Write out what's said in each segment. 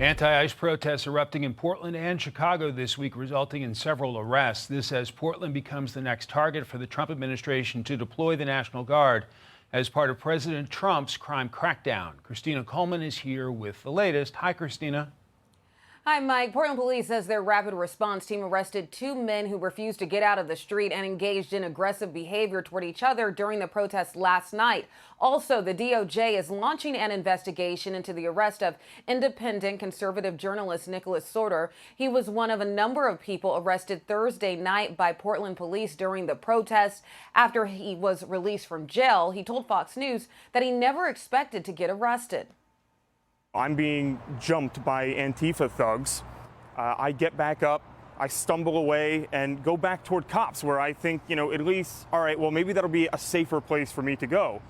Anti-ICE protests erupting in Portland and Chicago this week, resulting in several arrests. This as Portland becomes the next target for the Trump administration to deploy the National Guard as part of President Trump's crime crackdown. Christina Coleman is here with the latest. Hi, Christina. Hi, Mike. Portland police says their rapid response team arrested two men who refused to get out of the street and engaged in aggressive behavior toward each other during the protests last night. Also, the DOJ is launching an investigation into the arrest of independent conservative journalist Nicholas Sorter. He was one of a number of people arrested Thursday night by Portland police during the protests. After he was released from jail, he told Fox News that he never expected to get arrested. I'm being jumped by Antifa thugs. I get back up, I stumble away and go back toward cops where I think, at least, all right, well, maybe that'll be a safer place for me to go.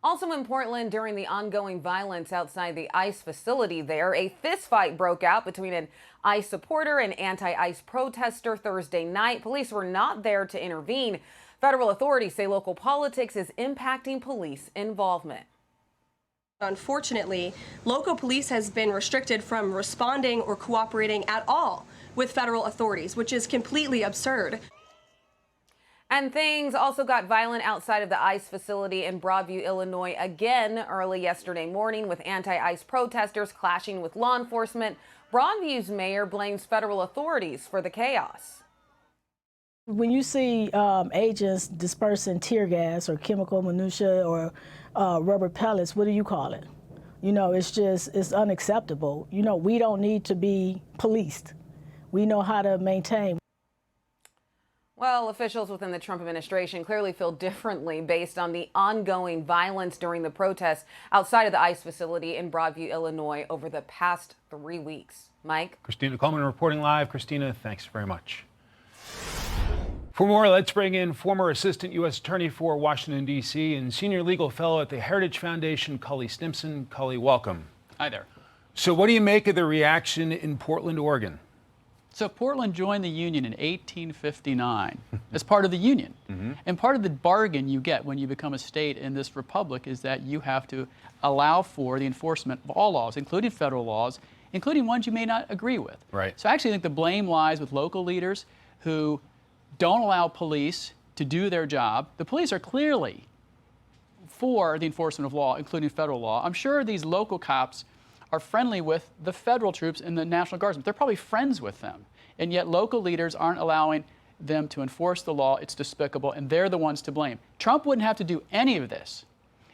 Also in Portland, during the ongoing violence outside the ICE facility there, a fistfight broke out between an ICE supporter and anti-ICE protester Thursday night. Police were not there to intervene. Federal authorities say local politics is impacting police involvement. Unfortunately, local police has been restricted from responding or cooperating at all with federal authorities, which is completely absurd. And things also got violent outside of the ICE facility in Broadview, Illinois, again early yesterday morning, with anti-ICE protesters clashing with law enforcement. Broadview's mayor blames federal authorities for the chaos. When you see agents dispersing tear gas or chemical minutia or rubber pellets, what do you call it? It's unacceptable. We don't need to be policed. We know how to maintain. Well, officials within the Trump administration clearly feel differently based on the ongoing violence during the protests outside of the ICE facility in Broadview, Illinois over the past 3 weeks. Mike? Christina Coleman reporting live. Christina, thanks very much. For more, let's bring in former Assistant U.S. Attorney for Washington, D.C. and Senior Legal Fellow at the Heritage Foundation, Cully Stimson. Cully, welcome. Hi there. So what do you make of the reaction in Portland, Oregon? So Portland joined the Union in 1859 as part of the Union. And part of the bargain you get when you become a state in this republic is that you have to allow for the enforcement of all laws, including federal laws, including ones you may not agree with. Right. So I actually think the blame lies with local leaders who don't allow police to do their job. The police are clearly for the enforcement of law, including federal law. I'm sure these local cops are friendly with the federal troops and the National Guardsmen. They're probably friends with them. And yet local leaders aren't allowing them to enforce the law. It's despicable, and they're the ones to blame. Trump wouldn't have to do any of this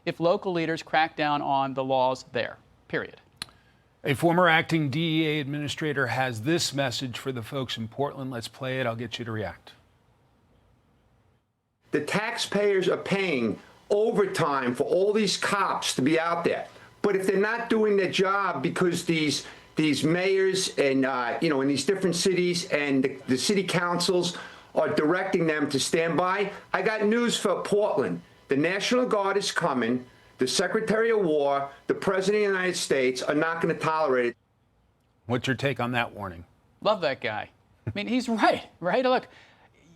if local leaders cracked down on the laws there, period. A former acting DEA administrator has this message for the folks in Portland. Let's play it. I'll get you to react. The taxpayers are paying overtime for all these cops to be out there. But if they're not doing their job because these mayors and, in these different cities and the city councils are directing them to stand by, I got news for Portland. The National Guard is coming. The Secretary of War, the President of the United States are not going to tolerate it. What's your take on that warning? Love that guy. I mean, he's right? Look,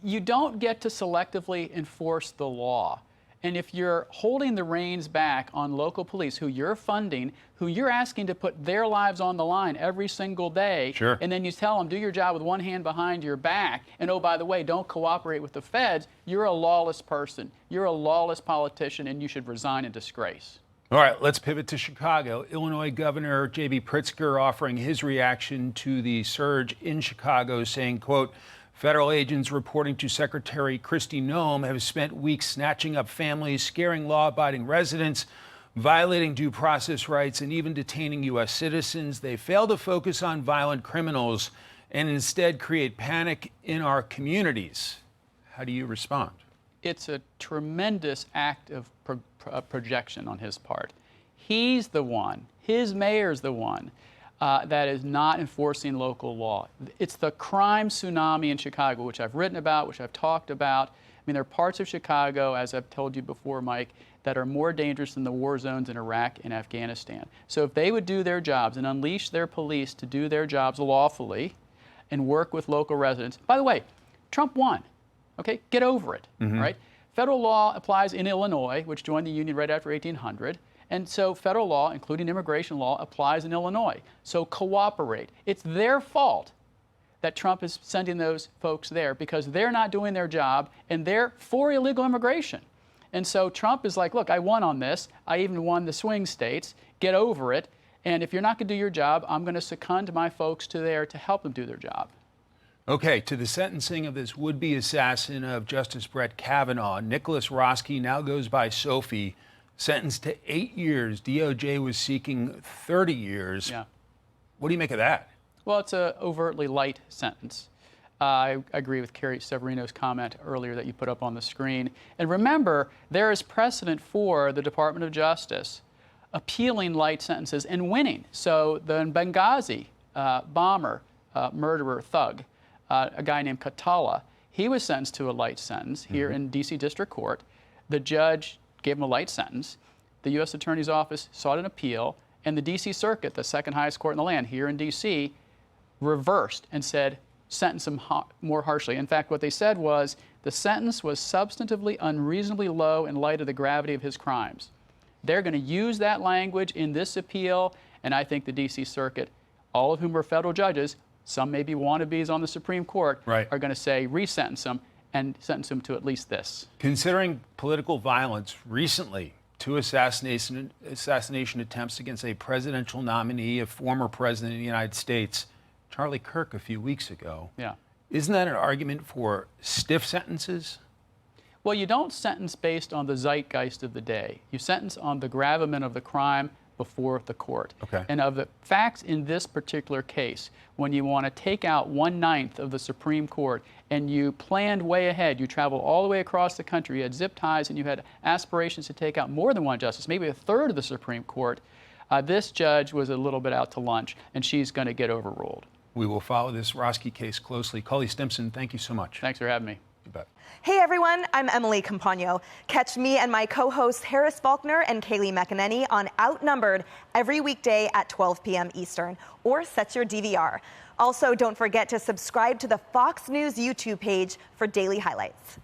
you don't get to selectively enforce the law. And if you're holding the reins back on local police who you're funding, who you're asking to put their lives on the line every single day, sure, and then you tell them, do your job with one hand behind your back, and oh, by the way, don't cooperate with the feds, you're a lawless person. You're a lawless politician, and you should resign in disgrace. All right, let's pivot to Chicago. Illinois Governor J.B. Pritzker offering his reaction to the surge in Chicago, saying, quote, federal agents reporting to Secretary Kristi Noem have spent weeks snatching up families, scaring law-abiding residents, violating due process rights, and even detaining U.S. citizens. They fail to focus on violent criminals and instead create panic in our communities. How do you respond? It's a tremendous act of projection on his part. He's the one, his mayor's the one, that is not enforcing local law. It's the crime tsunami in Chicago, which I've written about, which I've talked about. I mean, there are parts of Chicago, as I've told you before, Mike, that are more dangerous than the war zones in Iraq and Afghanistan. So if they would do their jobs and unleash their police to do their jobs lawfully and work with local residents. By the way, Trump won. Okay, get over it. Right? Federal law applies in Illinois, which joined the Union right after 1800. And so federal law, including immigration law, applies in Illinois. So cooperate. It's their fault that Trump is sending those folks there because they're not doing their job and they're for illegal immigration. And so Trump is like, look, I won on this. I even won the swing states. Get over it. And if you're not going to do your job, I'm going to second my folks to there to help them do their job. Okay, to the sentencing of this would-be assassin of Justice Brett Kavanaugh, Nicholas Roski, now goes by Sophie, sentenced to 8 years. DOJ was seeking 30 years. Yeah. What do you make of that? Well, it's an overtly light sentence. I agree with Carrie Severino's comment earlier that you put up on the screen. And remember, there is precedent for the Department of Justice appealing light sentences and winning. So the Benghazi bomber, murderer, thug, a guy named Katala, he was sentenced to a light sentence here in D.C. District Court. The judge gave him a light sentence. The U.S. Attorney's Office sought an appeal, and the D.C. Circuit, the second highest court in the land here in D.C., reversed and said, sentence him more harshly. In fact, what they said was the sentence was substantively unreasonably low in light of the gravity of his crimes. They're going to use that language in this appeal, and I think the D.C. Circuit, all of whom are federal judges, some may be wannabes on the Supreme Court, are going to say resentence him and sentence him to at least this. Considering political violence recently, 2 assassination attempts against a presidential nominee, a former president of the United States, Charlie Kirk, a few weeks ago. Yeah. Isn't that an argument for stiff sentences? Well, you don't sentence based on the zeitgeist of the day. You sentence on the gravamen of the crime before the court. Okay. And of the facts in this particular case, when you want to take out 1/9 of the Supreme Court and you planned way ahead, you traveled all the way across the country, you had zip ties and you had aspirations to take out more than one justice, maybe 1/3 of the Supreme Court, this judge was a little bit out to lunch and she's going to get overruled. We will follow this Roski case closely. Cully Stimson, thank you so much. Thanks for having me. You bet. Hey everyone, I'm Emily Campagno. Catch me and my co-hosts Harris Faulkner and Kaylee McEnany on Outnumbered every weekday at 12 p.m. Eastern, or set your DVR. Also, don't forget to subscribe to the Fox News YouTube page for daily highlights.